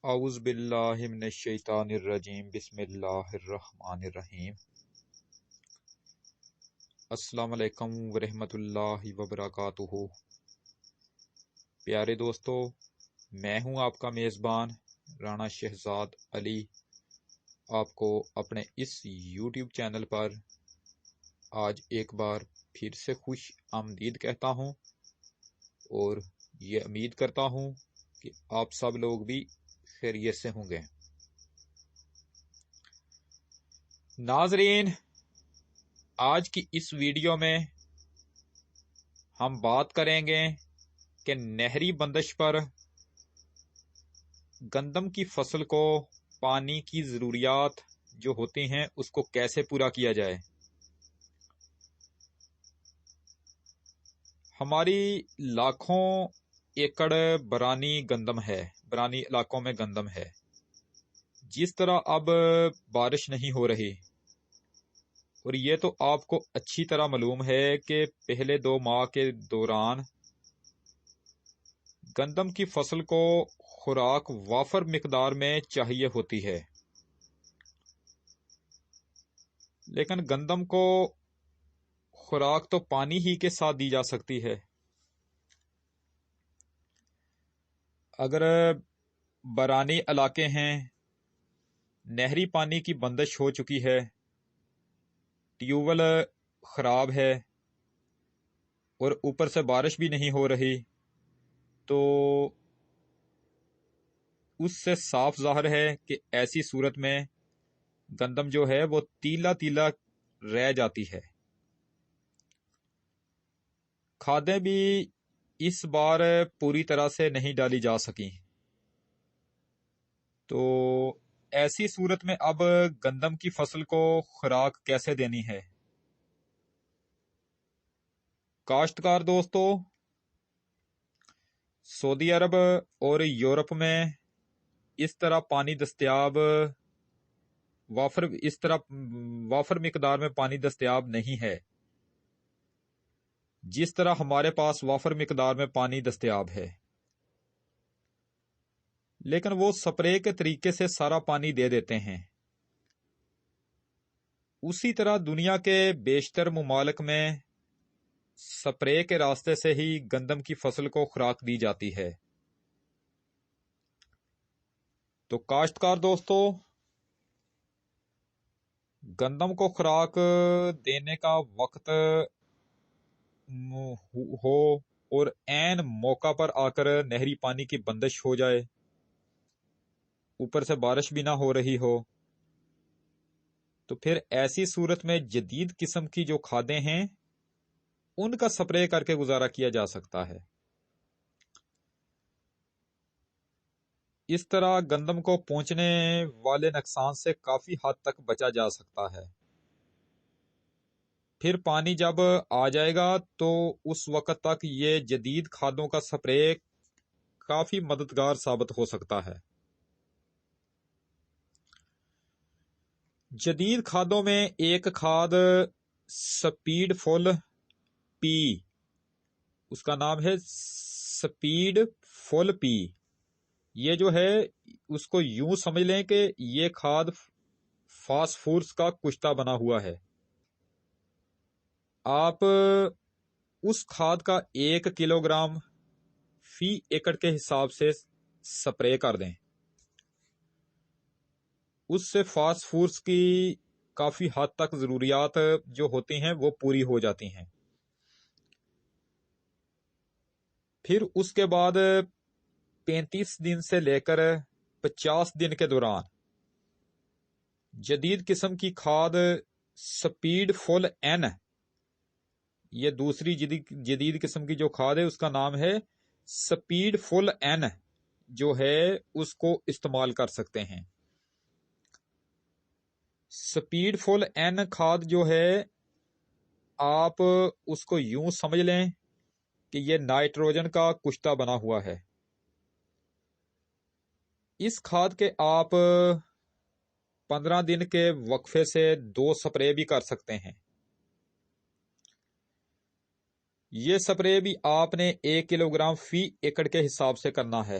اعوذ باللہ من الشیطان الرجیم بسم اللہ الرحمن الرحیم السلام علیکم ورحمۃ اللہ وبرکاتہ۔ پیارے دوستو، میں ہوں آپ کا میزبان رانا شہزاد علی، آپ کو اپنے اس یوٹیوب چینل پر آج ایک بار پھر سے خوش آمدید کہتا ہوں اور یہ امید کرتا ہوں کہ آپ سب لوگ بھی خیریت سے ہوں گے۔ ناظرین، آج کی اس ویڈیو میں ہم بات کریں گے کہ نہری بندش پر گندم کی فصل کو پانی کی ضروریات جو ہوتی ہیں اس کو کیسے پورا کیا جائے۔ ہماری لاکھوں ایکڑ برانی گندم ہے، برانی علاقوں میں گندم ہے۔ جس طرح اب بارش نہیں ہو رہی، اور یہ تو آپ کو اچھی طرح معلوم ہے کہ پہلے 2 ماہ کے دوران گندم کی فصل کو خوراک وافر مقدار میں چاہیے ہوتی ہے، لیکن گندم کو خوراک تو پانی ہی کے ساتھ دی جا سکتی ہے۔ اگر برانی علاقے ہیں، نہری پانی کی بندش ہو چکی ہے، ٹیوب ویل خراب ہے اور اوپر سے بارش بھی نہیں ہو رہی، تو اس سے صاف ظاہر ہے کہ ایسی صورت میں گندم جو ہے وہ تیلا تیلا رہ جاتی ہے۔ کھادیں بھی اس بار پوری طرح سے نہیں ڈالی جا سکیں، تو ایسی صورت میں اب گندم کی فصل کو خوراک کیسے دینی ہے؟ کاشتکار دوستو، سعودی عرب اور یورپ میں اس طرح پانی دستیاب وافر مقدار میں پانی دستیاب نہیں ہے جس طرح ہمارے پاس وافر مقدار میں پانی دستیاب ہے، لیکن وہ سپرے کے طریقے سے سارا پانی دے دیتے ہیں۔ اسی طرح دنیا کے بیشتر ممالک میں سپرے کے راستے سے ہی گندم کی فصل کو خوراک دی جاتی ہے۔ تو کاشتکار دوستو، گندم کو خوراک دینے کا وقت ہو اور عین موقع پر آ کر نہری پانی کی بندش ہو جائے، اوپر سے بارش بھی نہ ہو رہی ہو، تو پھر ایسی صورت میں جدید قسم کی جو کھادیں ہیں ان کا سپرے کر کے گزارا کیا جا سکتا ہے۔ اس طرح گندم کو پہنچنے والے نقصان سے کافی حد تک بچا جا سکتا ہے۔ پھر پانی جب آ جائے گا تو اس وقت تک یہ جدید کھادوں کا سپرے کافی مددگار ثابت ہو سکتا ہے۔ جدید کھادوں میں ایک کھاد سپیڈ فل پی، اس کا نام ہے سپیڈ فل پی۔ یہ جو ہے اس کو یوں سمجھ لیں کہ یہ کھاد فاسفورس کا کشتہ بنا ہوا ہے۔ آپ اس کھاد کا 1 کلو گرام فی ایکڑ کے حساب سے سپرے کر دیں، اس سے فاسفورس کی کافی حد تک ضروریات جو ہوتی ہیں وہ پوری ہو جاتی ہیں۔ پھر اس کے بعد 35 دن سے لے کر 50 دن کے دوران جدید قسم کی کھاد سپیڈ فل این، یہ دوسری جدید قسم کی جو کھاد ہے اس کا نام ہے سپیڈ فل این، جو ہے اس کو استعمال کر سکتے ہیں۔ سپیڈ فل این کھاد جو ہے آپ اس کو یوں سمجھ لیں کہ یہ نائٹروجن کا کشتہ بنا ہوا ہے۔ اس کھاد کے آپ 15 دن کے وقفے سے 2 سپرے بھی کر سکتے ہیں۔ یہ سپرے بھی آپ نے 1 کلو گرام فی ایکڑ کے حساب سے کرنا ہے۔